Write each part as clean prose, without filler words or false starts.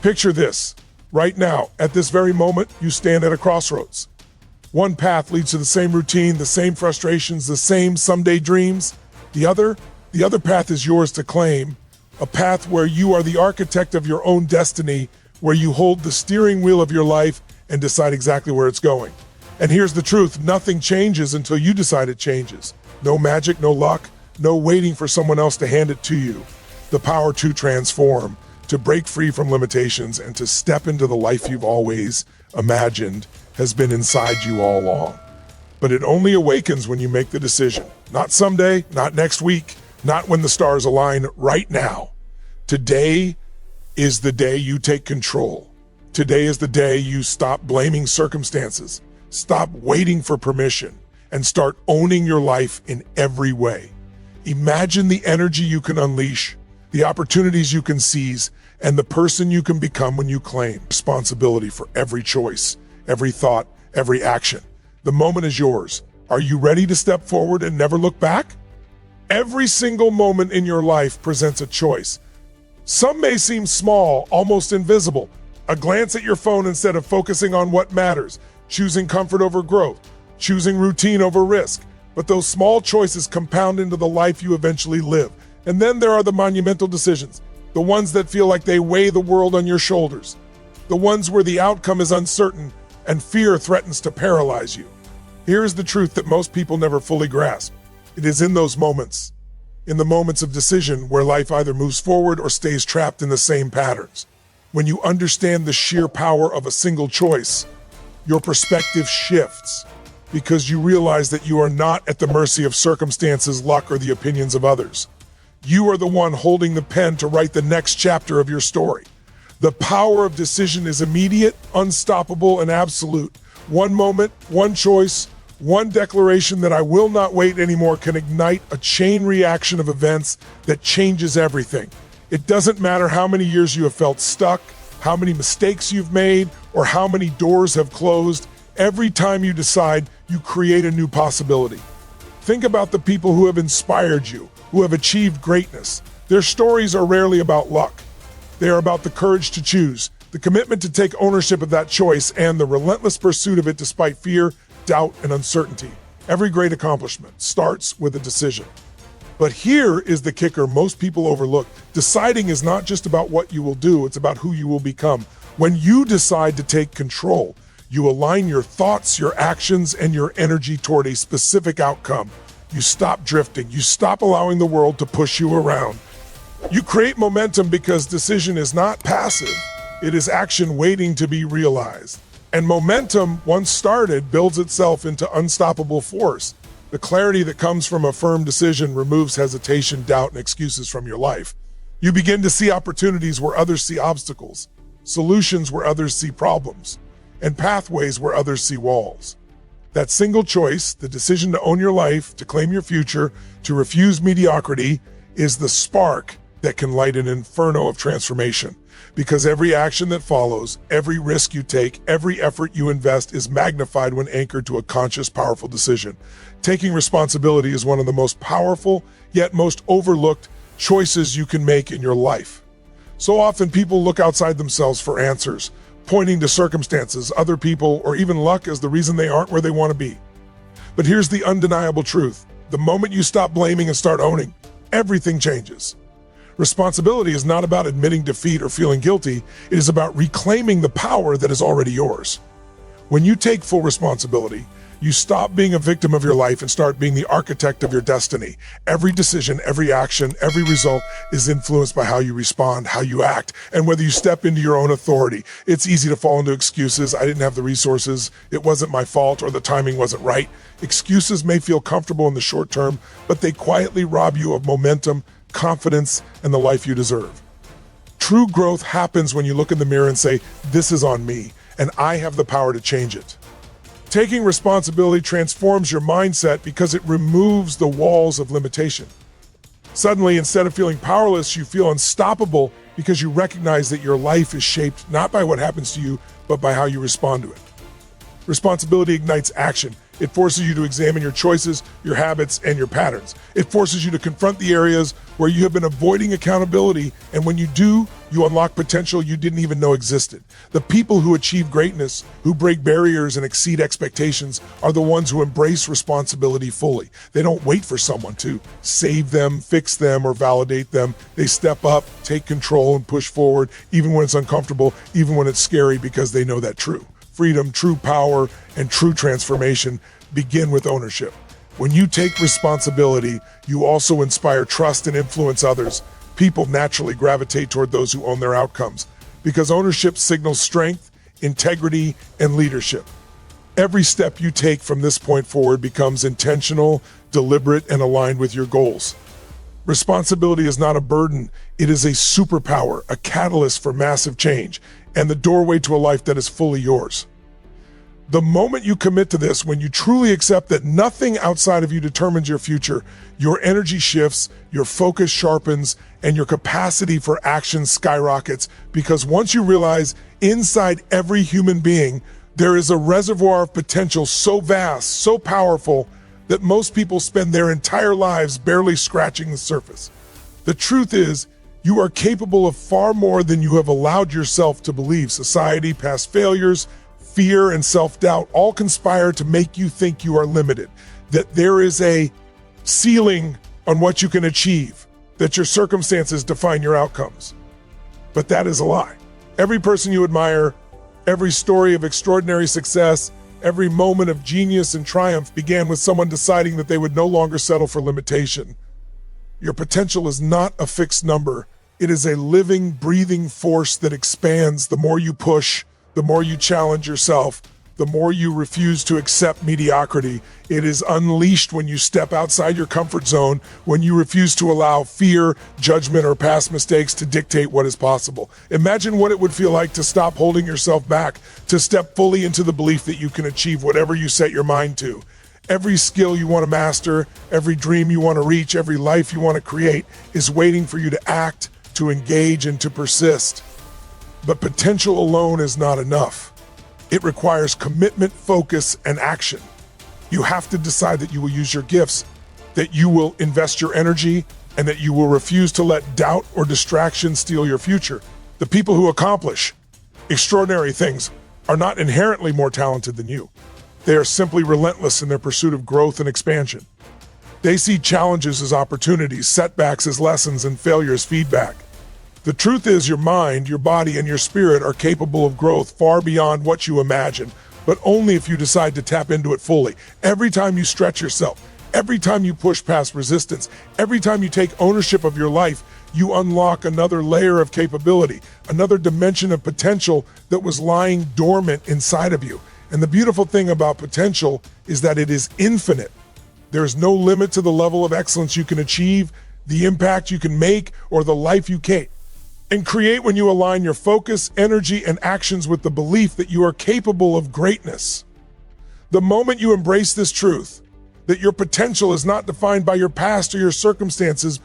Picture this. Right now, at this very moment, you stand at a crossroads. One path leads to the same routine, the same frustrations, the same someday dreams. The other path is yours to claim, a path where you are the architect of your own destiny, where you hold the steering wheel of your life and decide exactly where it's going. And here's the truth, nothing changes until you decide it changes. No magic, no luck, no waiting for someone else to hand it to you. The power to transform, to break free from limitations, and to step into the life you've always imagined has been inside you all along. But it only awakens when you make the decision. Not someday, not next week, not when the stars align, right now. Today is the day you take control. Today is the day you stop blaming circumstances, stop waiting for permission, and start owning your life in every way. Imagine the energy you can unleash, the opportunities you can seize, and the person you can become when you claim responsibility for every choice, every thought, every action. The moment is yours. Are you ready to step forward and never look back? Every single moment in your life presents a choice. Some may seem small, almost invisible. A glance at your phone instead of focusing on what matters, choosing comfort over growth, choosing routine over risk. But those small choices compound into the life you eventually live. And then there are the monumental decisions, the ones that feel like they weigh the world on your shoulders, the ones where the outcome is uncertain and fear threatens to paralyze you. Here is the truth that most people never fully grasp. It is in those moments, in the moments of decision, where life either moves forward or stays trapped in the same patterns. When you understand the sheer power of a single choice, your perspective shifts because you realize that you are not at the mercy of circumstances, luck, or the opinions of others. You are the one holding the pen to write the next chapter of your story. The power of decision is immediate, unstoppable, and absolute. One moment, one choice, one declaration that I will not wait anymore can ignite a chain reaction of events that changes everything. It doesn't matter how many years you have felt stuck, how many mistakes you've made, or how many doors have closed. Every time you decide, you create a new possibility. Think about the people who have inspired you, who have achieved greatness. Their stories are rarely about luck. They are about the courage to choose, the commitment to take ownership of that choice, and the relentless pursuit of it despite fear, doubt, and uncertainty. Every great accomplishment starts with a decision. But here is the kicker most people overlook. Deciding is not just about what you will do, it's about who you will become. When you decide to take control, you align your thoughts, your actions, and your energy toward a specific outcome. You stop drifting. You stop allowing the world to push you around. You create momentum because decision is not passive. It is action waiting to be realized. And momentum, once started, builds itself into unstoppable force. The clarity that comes from a firm decision removes hesitation, doubt, and excuses from your life. You begin to see opportunities where others see obstacles, solutions where others see problems, and pathways where others see walls. That single choice, the decision to own your life, to claim your future, to refuse mediocrity, is the spark that can light an inferno of transformation. Because every action that follows, every risk you take, every effort you invest is magnified when anchored to a conscious, powerful decision. Taking responsibility is one of the most powerful, yet most overlooked choices you can make in your life. So often people look outside themselves for answers, pointing to circumstances, other people, or even luck as the reason they aren't where they want to be. But here's the undeniable truth. The moment you stop blaming and start owning, everything changes. Responsibility is not about admitting defeat or feeling guilty. It is about reclaiming the power that is already yours. When you take full responsibility, you stop being a victim of your life and start being the architect of your destiny. Every decision, every action, every result is influenced by how you respond, how you act, and whether you step into your own authority. It's easy to fall into excuses. I didn't have the resources, it wasn't my fault, or the timing wasn't right. Excuses may feel comfortable in the short term, but they quietly rob you of momentum, confidence, and the life you deserve. True growth happens when you look in the mirror and say, "This is on me, and I have the power to change it." Taking responsibility transforms your mindset because it removes the walls of limitation. Suddenly, instead of feeling powerless, you feel unstoppable because you recognize that your life is shaped not by what happens to you, but by how you respond to it. Responsibility ignites action. It forces you to examine your choices, your habits, and your patterns. It forces you to confront the areas where you have been avoiding accountability, and when you do, you unlock potential you didn't even know existed. The people who achieve greatness, who break barriers and exceed expectations, are the ones who embrace responsibility fully. They don't wait for someone to save them, fix them, or validate them. They step up, take control, and push forward, even when it's uncomfortable, even when it's scary, because they know that true freedom, true power, and true transformation begin with ownership. When you take responsibility, you also inspire trust and influence others. People naturally gravitate toward those who own their outcomes because ownership signals strength, integrity, and leadership. Every step you take from this point forward becomes intentional, deliberate, and aligned with your goals. Responsibility is not a burden, it is a superpower, a catalyst for massive change, and the doorway to a life that is fully yours. The moment you commit to this, when you truly accept that nothing outside of you determines your future, your energy shifts, your focus sharpens, and your capacity for action skyrockets. Because once you realize inside every human being, there is a reservoir of potential so vast, so powerful, that most people spend their entire lives barely scratching the surface. The truth is, you are capable of far more than you have allowed yourself to believe. Society, past failures, fear, and self-doubt all conspire to make you think you are limited, that there is a ceiling on what you can achieve, that your circumstances define your outcomes. But that is a lie. Every person you admire, every story of extraordinary success, every moment of genius and triumph began with someone deciding that they would no longer settle for limitation. Your potential is not a fixed number. It is a living, breathing force that expands the more you push, the more you challenge yourself, the more you refuse to accept mediocrity. It is unleashed when you step outside your comfort zone, when you refuse to allow fear, judgment, or past mistakes to dictate what is possible. Imagine what it would feel like to stop holding yourself back, to step fully into the belief that you can achieve whatever you set your mind to. Every skill you want to master, every dream you want to reach, every life you want to create is waiting for you to act, to engage, and to persist. But potential alone is not enough. It requires commitment, focus, and action. You have to decide that you will use your gifts, that you will invest your energy, and that you will refuse to let doubt or distraction steal your future. The people who accomplish extraordinary things are not inherently more talented than you. They are simply relentless in their pursuit of growth and expansion. They see challenges as opportunities, setbacks as lessons, and failures as feedback. The truth is, your mind, your body, and your spirit are capable of growth far beyond what you imagine, but only if you decide to tap into it fully. Every time you stretch yourself, every time you push past resistance, every time you take ownership of your life, you unlock another layer of capability, another dimension of potential that was lying dormant inside of you. And the beautiful thing about potential is that it is infinite. There is no limit to the level of excellence you can achieve, the impact you can make, or the life you can create when you align your focus, energy, and actions with the belief that you are capable of greatness. The moment you embrace this truth, that your potential is not defined by your past or your circumstances,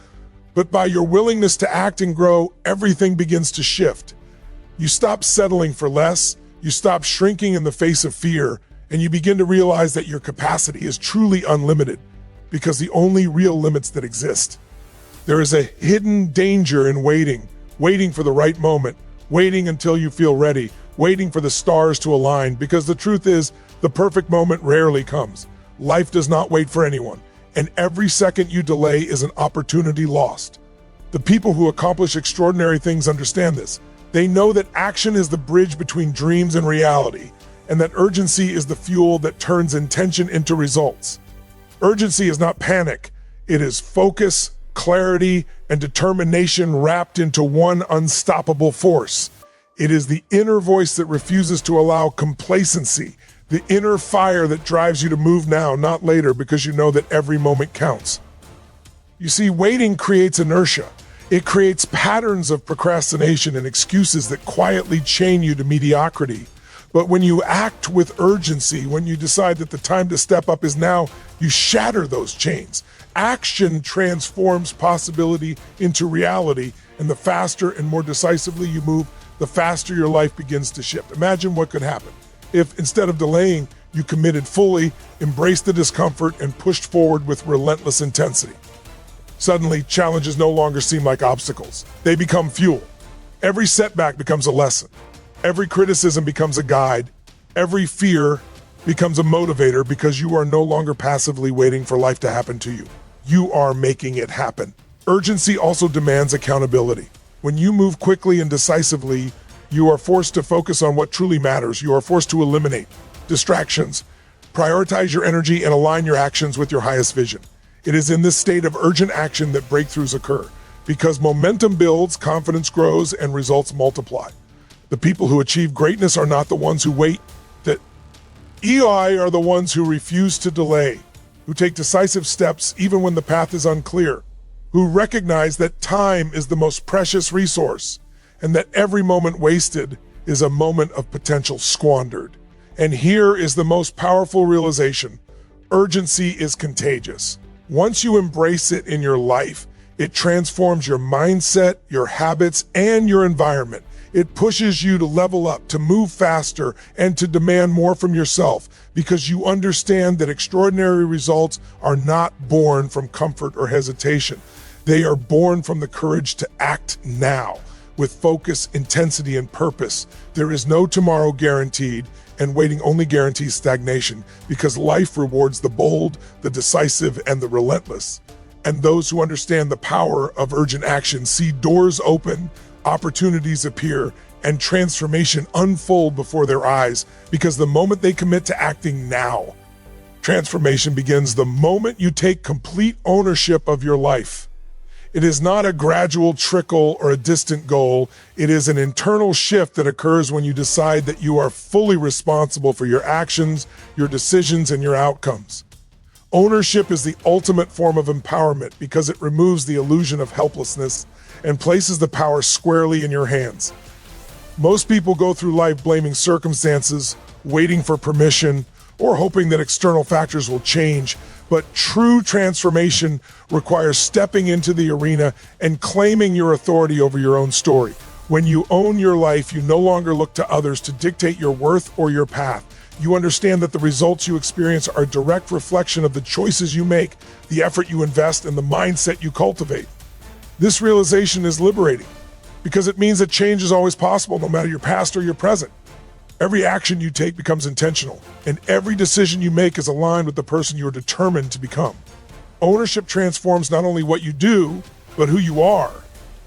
but by your willingness to act and grow, everything begins to shift. You stop settling for less, you stop shrinking in the face of fear, and you begin to realize that your capacity is truly unlimited, because the only real limits that exist. There is a hidden danger in waiting for the right moment, waiting until you feel ready, waiting for the stars to align, because the truth is, the perfect moment rarely comes. Life does not wait for anyone, and every second you delay is an opportunity lost. The people who accomplish extraordinary things understand this. They know that action is the bridge between dreams and reality, and that urgency is the fuel that turns intention into results. Urgency is not panic, it is focus, clarity, and determination wrapped into one unstoppable force. It is the inner voice that refuses to allow complacency, the inner fire that drives you to move now, not later, because you know that every moment counts. You see, waiting creates inertia. It creates patterns of procrastination and excuses that quietly chain you to mediocrity. But when you act with urgency, when you decide that the time to step up is now, you shatter those chains. Action transforms possibility into reality, and the faster and more decisively you move, the faster your life begins to shift. Imagine what could happen if, instead of delaying, You committed fully, embraced the discomfort, and pushed forward with relentless intensity. Suddenly, challenges no longer seem like obstacles. They become fuel. Every setback becomes a lesson. Every criticism becomes a guide. Every fear becomes a motivator because you are no longer passively waiting for life to happen to you. You are making it happen. Urgency also demands accountability. When you move quickly and decisively, you are forced to focus on what truly matters. You are forced to eliminate distractions, prioritize your energy, and align your actions with your highest vision. It is in this state of urgent action that breakthroughs occur, because momentum builds, confidence grows, and results multiply. The people who achieve greatness are not the ones who wait. The EI are the ones who refuse to delay, who take decisive steps even when the path is unclear, who recognize that time is the most precious resource, and that every moment wasted is a moment of potential squandered. And here is the most powerful realization: urgency is contagious. Once you embrace it in your life, it transforms your mindset, your habits, and your environment. It pushes you to level up, to move faster, and to demand more from yourself, because you understand that extraordinary results are not born from comfort or hesitation. They are born from the courage to act now, with focus, intensity, and purpose. There is no tomorrow guaranteed, and waiting only guarantees stagnation, because life rewards the bold, the decisive, and the relentless. And those who understand the power of urgent action see doors open, opportunities appear, and transformation unfold before their eyes, because the moment they commit to acting now, transformation begins the moment you take complete ownership of your life. It is not a gradual trickle or a distant goal. It is an internal shift that occurs when you decide that you are fully responsible for your actions, your decisions, and your outcomes. Ownership is the ultimate form of empowerment because it removes the illusion of helplessness and places the power squarely in your hands. Most people go through life blaming circumstances, waiting for permission, or hoping that external factors will change. But true transformation requires stepping into the arena and claiming your authority over your own story. When you own your life, you no longer look to others to dictate your worth or your path. You understand that the results you experience are a direct reflection of the choices you make, the effort you invest, and the mindset you cultivate. This realization is liberating because it means that change is always possible, no matter your past or your present. Every action you take becomes intentional, and every decision you make is aligned with the person you are determined to become. Ownership transforms not only what you do, but who you are.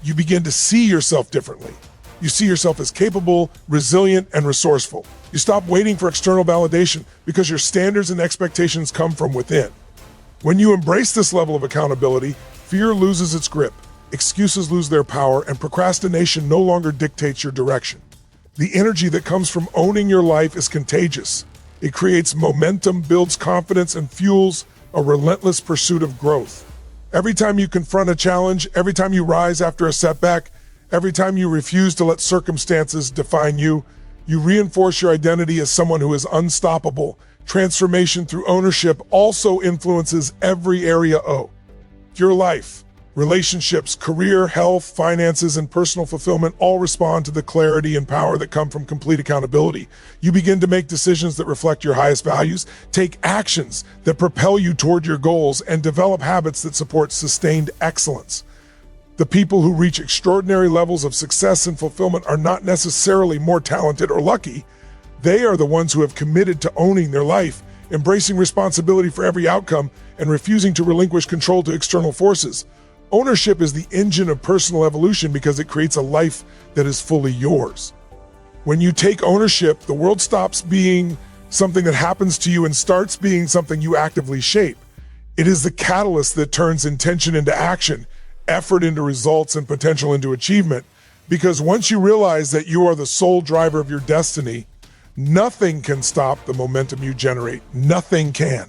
You begin to see yourself differently. You see yourself as capable, resilient, and resourceful. You stop waiting for external validation because your standards and expectations come from within. When you embrace this level of accountability, fear loses its grip, excuses lose their power, and procrastination no longer dictates your direction. The energy that comes from owning your life is contagious. It creates momentum, builds confidence, and fuels a relentless pursuit of growth. Every time you confront a challenge, every time you rise after a setback, every time you refuse to let circumstances define you, you reinforce your identity as someone who is unstoppable. Transformation through ownership also influences every area of your life. Relationships, career, health, finances, and personal fulfillment all respond to the clarity and power that come from complete accountability. You begin to make decisions that reflect your highest values, take actions that propel you toward your goals, and develop habits that support sustained excellence. The people who reach extraordinary levels of success and fulfillment are not necessarily more talented or lucky. They are the ones who have committed to owning their life, embracing responsibility for every outcome, and refusing to relinquish control to external forces. Ownership is the engine of personal evolution because it creates a life that is fully yours. When you take ownership, the world stops being something that happens to you and starts being something you actively shape. It is the catalyst that turns intention into action, effort into results, and potential into achievement. Because once you realize that you are the sole driver of your destiny, nothing can stop the momentum you generate. Nothing can.